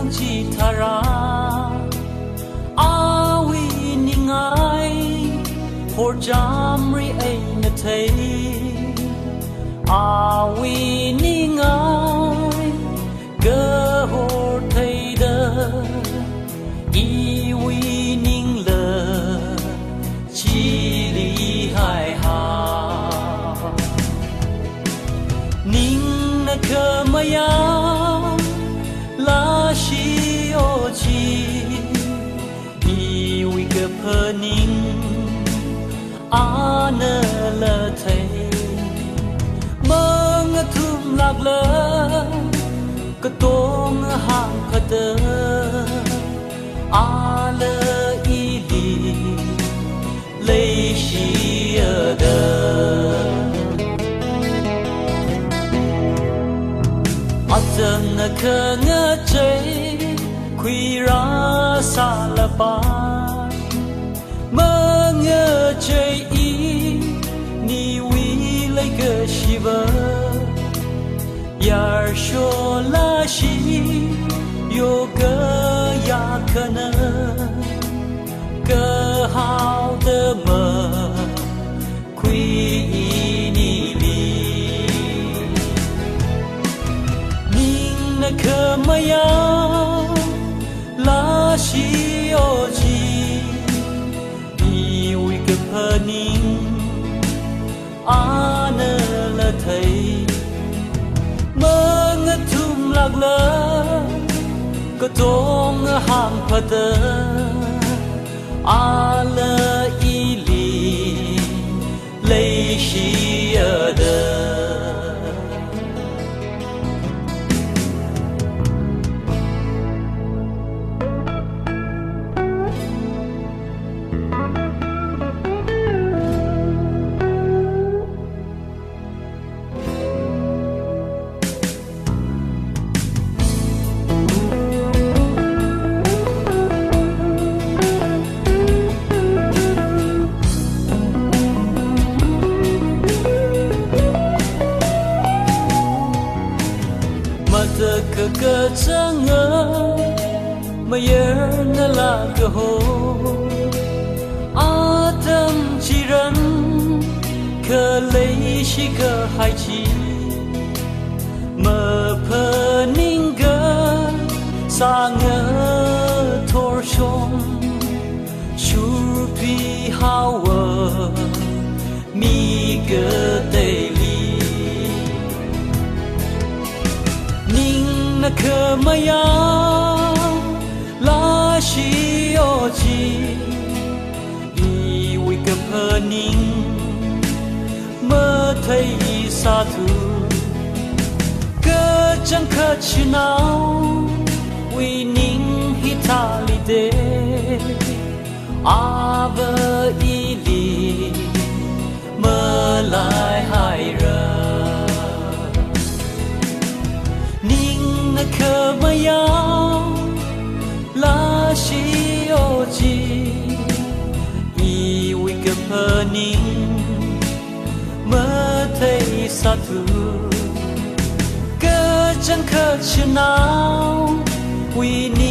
吉他拉，阿维宁爱，或占瑞爱那忒，阿维宁爱，个或忒的，以为宁了，吉厉害哈，宁那可么样？拉西欧吉，以为个破宁，阿那了忒，蒙啊图拉了，个东啊行可得，阿了伊里，雷西尔的。真那可那真，亏ra sa la ba， 梦啊真意，你为了个媳妇，呀说拉西，有个呀可能，个好的梦，亏你里。那可么样？拉西欧吉，以为个破宁，阿那了忒，蒙啊图拉了，个东啊行破的，阿了伊里，雷西尔的。个个真啊，没人那拉个吼，阿登几人，可雷西个海基，么破宁个三个托胸，树皮好啊，米个得里。那可么样？拉西欧吉，以为个破宁，么忒沙土，个真可去闹，为宁希塔里的，阿不伊里，么来害人。那可么样？拉西欧吉，以为个破宁，么忒沙土，个真可去闹，为你。